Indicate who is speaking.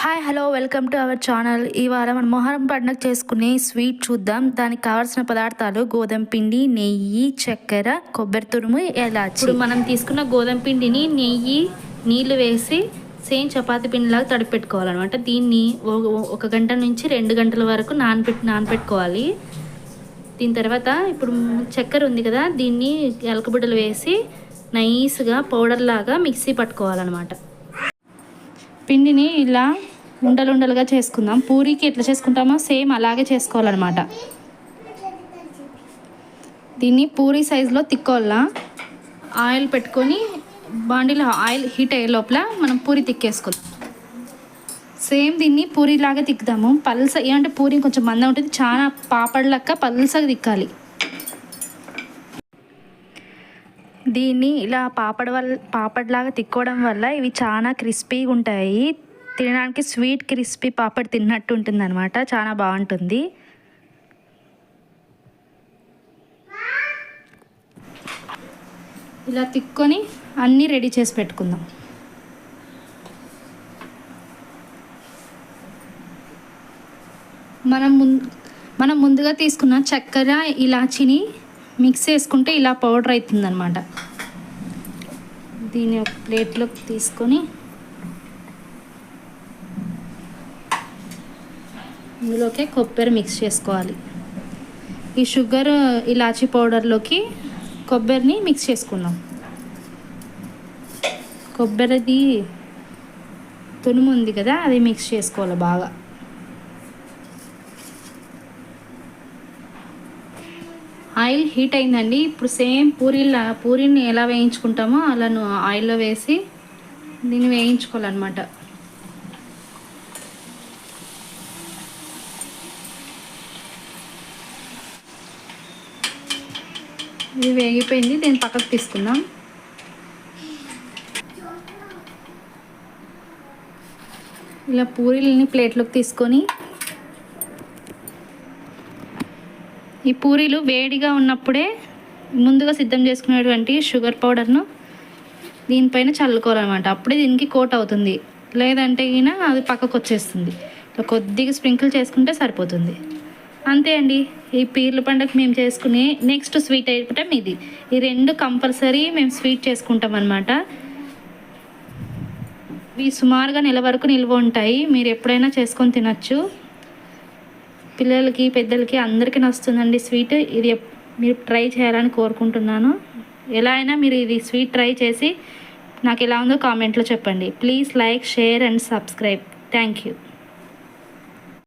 Speaker 1: Hi hello welcome to our channel. ఇవాళ మనం మొహరం పండుగ చేసుకునే స్వీట్ చూద్దాం. దానికి కావాల్సిన పదార్థాలు గోధుమ పిండి, నెయ్యి, చక్కెర, కొబ్బరి తురుము, ఇలాచి. ఇప్పుడు మనం తీసుకున్న గోధుమ పిండిని నెయ్యి, నీళ్లు వేసి సేమ్ చపాతీ పిండిలాగా తడిపెట్టుకోవాలన్నమాట. దీన్ని 1 గంట నుంచి 2 గంటల వరకు నానపెట్టుకోవాలి. దీని తర్వాత ఇప్పుడు చక్కెర ఉంది కదా, దీన్ని ఎలకబుడ్డలు వేసి నైస్గా పౌడర్ లాగా మిక్సీ పట్టుకోవాలన్నమాట. పిండిని ఇలా ఉండలుగా చేసుకుందాం. పూరీకి ఎట్లా చేసుకుంటామో సేమ్ అలాగే చేసుకోవాలన్నమాట. దీన్ని పూరీ సైజులో తిక్కోవాలా. ఆయిల్ పెట్టుకొని బాండీలో ఆయిల్ హీట్ అయ్యే లోపల మనం పూరీ తిక్కేసుకుందాం. సేమ్ దీన్ని పూరీలాగా తిక్కుదాము. పల్స ఏమంటే పూరీ కొంచెం మందం ఉంటుంది, చాలా పాపడ్లక్క పల్సగా తిక్కాలి. దీన్ని ఇలా పాపడ్లాగా తిక్కోవడం వల్ల ఇవి చాలా క్రిస్పీగా ఉంటాయి. తినడానికి స్వీట్ క్రిస్పీ పాపడ్ తిన్నట్టు ఉంటుంది అనమాట. చాలా బాగుంటుంది. ఇలా తిక్కొని అన్నీ రెడీ చేసి పెట్టుకుందాం. మనం ముందుగా తీసుకున్న చక్కెర, ఇలాచిని మిక్స్ చేసుకుంటే ఇలా పౌడర్ అవుతుంది అనమాట. దీన్ని ఒక ప్లేట్లోకి తీసుకొని ఇందులోకి కొబ్బరి మిక్స్ చేసుకోవాలి. ఈ షుగర్, ఇలాచీ పౌడర్లోకి కొబ్బరిని మిక్స్ చేసుకుందాం. కొబ్బరిది తురుము ఉంది కదా, అది మిక్స్ చేసుకోవాలి బాగా. ఆయిల్ హీట్ అయిందండి. ఇప్పుడు సేమ్ పూరీని ఎలా వేయించుకుంటామో అలా ఆయిల్లో వేసి దీన్ని వేయించుకోవాలన్నమాట. ఇది వేగిపోయింది, దీన్ని పక్కకు తీసుకుందాం. ఇలా పూరీలని ప్లేట్లోకి తీసుకొని ఈ పూరీలు వేడిగా ఉన్నప్పుడే ముందుగా సిద్ధం చేసుకునేటువంటి షుగర్ పౌడర్ను దీనిపైన చల్లుకోవాలన్నమాట. అప్పుడే దీనికి కోట్ అవుతుంది, లేదంటే ఈయన అది పక్కకు వచ్చేస్తుంది. ఇలా కొద్దిగా స్ప్రింకిల్ చేసుకుంటే సరిపోతుంది. అంతే అండి. ఈ పీర్ల పండుగ మేము చేసుకునే నెక్స్ట్ స్వీట్ ఐటమ్ ఇది. ఈ 2 కంపల్సరీ మేము స్వీట్ చేసుకుంటాం అన్నమాట. ఇవి సుమారుగా నెల వరకు నిల్వ ఉంటాయి. మీరు ఎప్పుడైనా చేసుకొని తినచ్చు. పిల్లలకి, పెద్దలకి అందరికీ నచ్చుతుందండి స్వీట్. ఇది మీరు ట్రై చేయాలని కోరుకుంటున్నాను. ఎలా అయినా మీరు ఇది స్వీట్ ట్రై చేసి నాకు ఎలా ఉందో కామెంట్లో చెప్పండి. Please like, share and subscribe. Thank you.